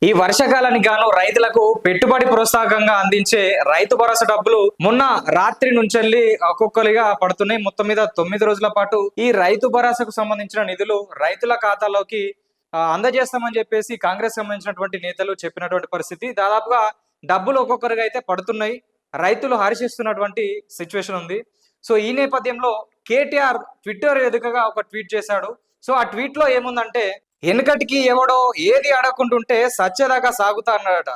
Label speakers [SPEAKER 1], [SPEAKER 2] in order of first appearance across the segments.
[SPEAKER 1] ఈ వర్షాకాలానికి గాను రైతులకు పెట్టుబడి ప్రోత్సాహకంగా అందించే రైతు భరోసా డబ్బులు మొన్న రాత్రి నుంచి ఒక్కొక్కరిగా పడుతున్నాయి. మొత్తం మీద 9 రోజుల పాటు ఈ రైతు భరోసాకు సంబంధించిన నిధులు రైతుల ఖాతాలోకి అందజేస్తామని చెప్పేసి కాంగ్రెస్ సంబంధించినటువంటి నేతలు చెప్పినటువంటి పరిస్థితి. దాదాపుగా డబ్బులు ఒక్కొక్కరిగా అయితే పడుతున్నాయి. రైతులు హర్షిస్తున్నటువంటి సిచ్యువేషన్ ఉంది. సో ఈ నేపథ్యంలో కేటీఆర్ ట్విట్టర్ వేదికగా ఒక ట్వీట్ చేశాడు. సో ఆ ట్వీట్ లో ఏముందంటే, వెనుకటికి ఎవడో ఏది అడగకుంటుంటే సచ్చేదాకా సాగుతా అన్నాడట.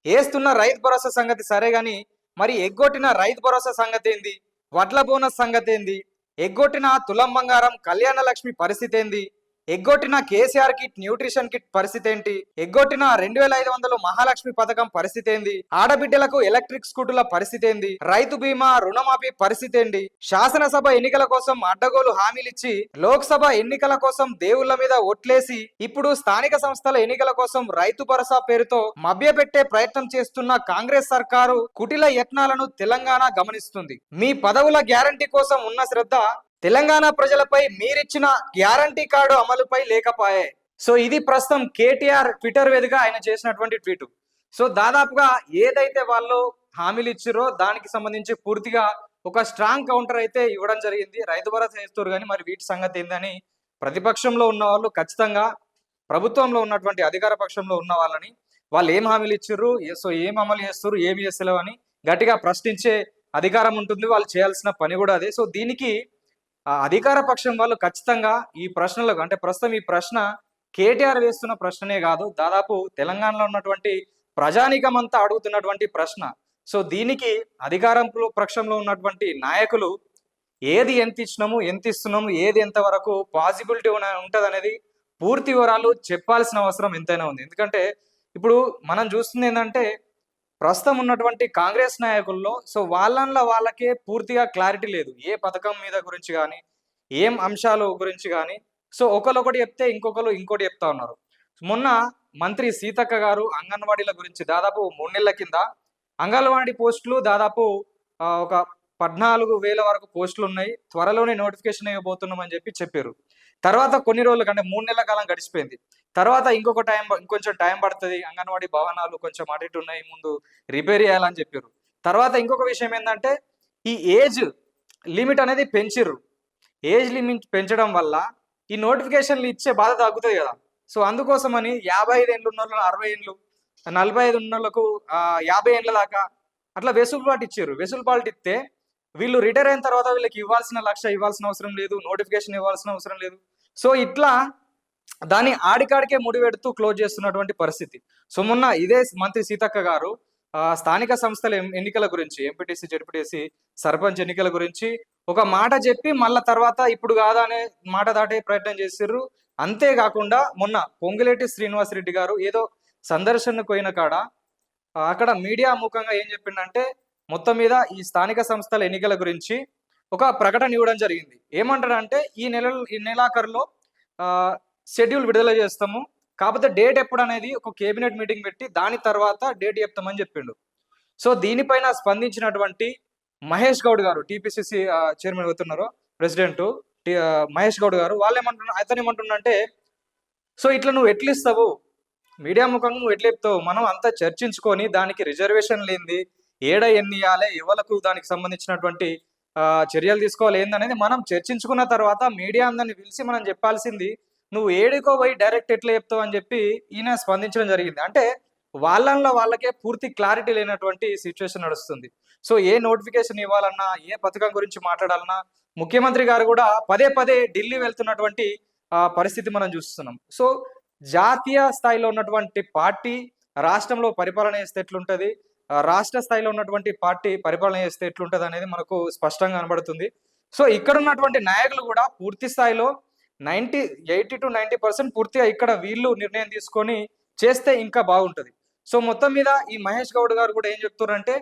[SPEAKER 1] ఏస్తున్న రైతు భరోసా సంగతి సరే గాని, మరి ఎగ్గొట్టిన రైతు భరోసా సంగతి ఏంది? వడ్ల బోనస్ సంగతి ఏంది? ఎగ్గొట్టిన తులం బంగారం కళ్యాణ లక్ష్మి పరిస్థితి ఏంది? ఎగ్గొట్టిన కేసీఆర్ కిట్ న్యూట్రిషన్ కిట్ పరిస్థితి ఏంటి? ఎగ్గొట్టిన 2500 మహాలక్ష్మి పథకం పరిస్థితి ఏంది? ఆడబిడ్డలకు ఎలక్ట్రిక్ స్కూటుల పరిస్థితి ఏంది? రైతు బీమా రుణమాఫీ పరిస్థితి ఏంటి? శాసనసభ ఎన్నికల కోసం అడ్డగోలు హామీలిచ్చి లోక్సభ ఎన్నికల కోసం దేవుళ్ల మీద ఒట్లేసి ఇప్పుడు స్థానిక సంస్థల ఎన్నికల కోసం రైతు భరోసా పేరుతో మభ్యపెట్టే ప్రయత్నం చేస్తున్న కాంగ్రెస్ సర్కారు కుటిల యత్నాలను తెలంగాణ గమనిస్తుంది. మీ పదవుల గ్యారంటీ కోసం ఉన్న శ్రద్ధ తెలంగాణ ప్రజలపై మీరిచ్చిన గ్యారంటీ కార్డు అమలుపై లేకపాయే. సో ఇది ప్రస్తుతం కేటీఆర్ ట్విట్టర్ వేదికగా ఆయన చేసినటువంటి ట్వీట్. సో దాదాపుగా ఏదైతే వాళ్ళు హామీలు ఇచ్చిరో దానికి సంబంధించి పూర్తిగా ఒక స్ట్రాంగ్ కౌంటర్ అయితే ఇవ్వడం జరిగింది. రైతు భరోసా చేస్తారు కానీ మరి వీటి సంగతి ఏందని ప్రతిపక్షంలో ఉన్న వాళ్ళు ఖచ్చితంగా ప్రభుత్వంలో ఉన్నటువంటి అధికార పక్షంలో ఉన్న వాళ్ళని వాళ్ళు ఏం హామీలు ఇచ్చిర్రు, సో ఏం అమలు చేస్తారు, ఏమి చేస్తలేవు అని గట్టిగా ప్రశ్నించే అధికారం ఉంటుంది. వాళ్ళు చేయాల్సిన పని కూడా అదే. సో దీనికి అధికార పక్షం వాళ్ళు ఖచ్చితంగా ఈ ప్రశ్నలకు, అంటే ప్రస్తుతం ఈ ప్రశ్న కేటీఆర్ వేస్తున్న ప్రశ్ననే కాదు, దాదాపు తెలంగాణలో ఉన్నటువంటి ప్రజానీకం అంతా అడుగుతున్నటువంటి ప్రశ్న. సో దీనికి అధికారం పక్షంలో ఉన్నటువంటి నాయకులు ఏది ఎంత ఇచ్చినాము, ఎంత ఇస్తున్నాము, ఏది ఎంతవరకు పాసిబిలిటీ ఉంటుంది అనేది పూర్తి వివరాలు చెప్పాల్సిన అవసరం ఎంతైనా ఉంది. ఎందుకంటే ఇప్పుడు మనం చూస్తుంది ఏంటంటే, ప్రస్తుతం ఉన్నటువంటి కాంగ్రెస్ నాయకుల్లో సో వాళ్ళకే పూర్తిగా క్లారిటీ లేదు. ఏ పథకం మీద గురించి కానీ, ఏం అంశాల గురించి కానీ. సో ఒకరు చెప్తే ఇంకొకరు ఇంకోటి చెప్తా ఉన్నారు. మొన్న మంత్రి సీతక్క గారు అంగన్వాడీల గురించి దాదాపు 3 నెలల కింద అంగన్వాడీ పోస్టులు దాదాపు ఒక 14,000 వరకు పోస్టులు ఉన్నాయి, త్వరలోనే నోటిఫికేషన్ ఇవ్వబోతున్నామని చెప్పారు. తర్వాత కొన్ని రోజులు కంటే 3 నెలల కాలం గడిచిపోయింది. తర్వాత ఇంకొంచెం టైం పడుతుంది, అంగన్వాడీ భవనాలు కొంచెం అటు ఇటు ఉన్నాయి, ముందు రిపేర్ చేయాలని చెప్పారు. తర్వాత ఇంకొక విషయం ఏంటంటే, ఈ ఏజ్ లిమిట్ అనేది పెంచిర్రు. ఏజ్ లిమిట్ పెంచడం వల్ల ఈ నోటిఫికేషన్లు ఇచ్చే బాధ తగ్గుతుంది కదా. సో అందుకోసమని 55 ఏళ్ళు ఉన్న వాళ్ళు 60 ఏళ్ళు, 45 ఉన్న వాళ్ళకు 50 ఏళ్ళ దాకా అట్లా వెసులుబాటు ఇచ్చారు. వెసులుబాటు ఇస్తే వీళ్ళు రిటైర్ అయిన తర్వాత వీళ్ళకి ఇవ్వాల్సిన 1,00,000 ఇవ్వాల్సిన అవసరం లేదు, నోటిఫికేషన్ ఇవ్వాల్సిన అవసరం లేదు. సో ఇట్లా దాన్ని ఆడికాడికే ముడిపెడుతూ క్లోజ్ చేస్తున్నటువంటి పరిస్థితి. సో మొన్న ఇదే మంత్రి సీతక్క గారు స్థానిక సంస్థల ఎన్నికల గురించి, ఎంపీటీసీ, జెడ్పీటీసీ, సర్పంచ్ ఎన్నికల గురించి ఒక మాట చెప్పి మళ్ళా తర్వాత ఇప్పుడు కాదా అనే మాట దాటే ప్రయత్నం చేసిర్రు. అంతేకాకుండా మొన్న పొంగులేటి శ్రీనివాసరెడ్డి గారు ఏదో సందర్శనకు పోయిన కాడ అక్కడ మీడియా ముఖంగా ఏం చెప్పిండంటే, మొత్తం మీద ఈ స్థానిక సంస్థల ఎన్నికల గురించి ఒక ప్రకటన ఇవ్వడం జరిగింది. ఏమంటాడంటే, ఈ నెలాఖరులో షెడ్యూల్ విడుదల చేస్తాము, కాకపోతే డేట్ ఎప్పుడు అనేది ఒక కేబినెట్ మీటింగ్ పెట్టి దాని తర్వాత డేట్ చెప్తామని చెప్పిండు. సో దీనిపైన స్పందించినటువంటి మహేష్ గౌడ్ గారు, టీపీసీసీ చైర్మన్ అవుతున్నారు, ప్రెసిడెంట్ మహేష్ గౌడ్ గారు, అతను ఏమంటున్నారంటే, సో ఇట్లా నువ్వు ఎట్లు ఇస్తావు, మీడియా ముఖంగా నువ్వు ఎట్లా చెప్తావు, మనం అంతా చర్చించుకొని దానికి రిజర్వేషన్ లేనిది ఏడ ఎన్ని ఇవ్వాలి, ఎవరికి దానికి సంబంధించినటువంటి చర్యలు తీసుకోవాలి ఏందనేది మనం చర్చించుకున్న తర్వాత మీడియా అందరిని పిలిచి మనం చెప్పాల్సింది, నువ్వు ఏడుకో పోయి డైరెక్ట్ ఎట్లా చెప్తావు అని చెప్పి ఈయన స్పందించడం జరిగింది. అంటే వాళ్ళకే పూర్తి క్లారిటీ లేనటువంటి సిచ్యువేషన్ నడుస్తుంది. సో ఏ నోటిఫికేషన్ ఇవ్వాలన్నా, ఏ పథకం గురించి మాట్లాడాలన్నా ముఖ్యమంత్రి గారు కూడా పదే పదే ఢిల్లీ వెళ్తున్నటువంటి పరిస్థితి మనం చూస్తున్నాం. సో జాతీయ స్థాయిలో ఉన్నటువంటి పార్టీ రాష్ట్రంలో పరిపాలన చేస్తే ఎట్లుంటది, రాష్ట్ర స్థాయిలో ఉన్నటువంటి పార్టీ పరిపాలన చేస్తే ఎట్లుంటది అనేది మనకు స్పష్టంగా కనబడుతుంది. సో ఇక్కడ ఉన్నటువంటి నాయకులు కూడా పూర్తి స్థాయిలో 80 to 90% పూర్తిగా ఇక్కడ వీళ్ళు నిర్ణయం తీసుకొని చేస్తే ఇంకా బాగుంటుంది. సో మొత్తం మీద ఈ మహేష్ గౌడ్ గారు కూడా ఏం చెప్తున్నారంటే,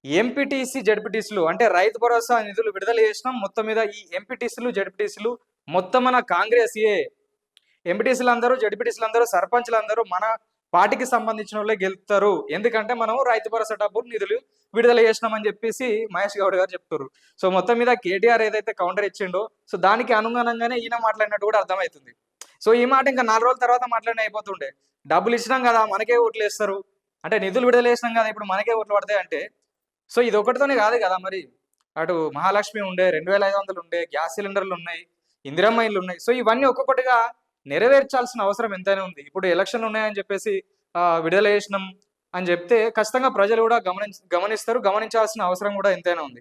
[SPEAKER 1] ఎంపీటీసీ, జెడ్పీటీసీలు అంటే రైతు భరోసా నిధులు విడుదల చేసినాం, మొత్తం మీద ఈ ఎంపీటీసీలు, జెడ్పీటీసీలు మొత్తం మన కాంగ్రెస్ ఎంపీటీసీలు అందరూ, జెడ్పీటీసీలు అందరూ, సర్పంచ్లు అందరూ మన పార్టీకి సంబంధించిన వాళ్ళే గెలుపుతారు, ఎందుకంటే మనం రైతు భరోసా డబ్బులు నిధులు విడుదల చేసినామని చెప్పేసి మహేష్ గౌడ్ గారు చెప్తారు. సో మొత్తం మీద కేటీఆర్ ఏదైతే కౌంటర్ ఇచ్చిండో సో దానికి అనుగుణంగానే ఈయన మాట్లాడినట్టు కూడా అర్థమవుతుంది. సో ఈ మాట ఇంకా 4 రోజుల తర్వాత మాట్లాడిన అయిపోతుండే. డబ్బులు ఇచ్చినాం కదా! మనకే ఓట్లు వేస్తారు. అంటే నిధులు విడుదల చేసినాం కదా! ఇప్పుడు మనకే ఓట్లు పడతాయి అంటే, సో ఇదొక్కటితోనే కాదు కదా మరి. అటు మహాలక్ష్మి ఉండే, 2500 ఉండే, గ్యాస్ సిలిండర్‌లు ఉన్నాయి, ఇందిరమ్మ ఇల్లు ఉన్నాయి. సో ఇవన్నీ ఒక్కొక్కటిగా నెరవేర్చాల్సిన అవసరం ఎంతైనా ఉంది. ఇప్పుడు ఎలక్షన్‌లు ఉన్నాయని చెప్పేసి విడుదల చేసినాం అని చెప్తే ఖచ్చితంగా ప్రజలు కూడా గమనిస్తారు. గమనించాల్సిన అవసరం కూడా ఎంతైనా ఉంది.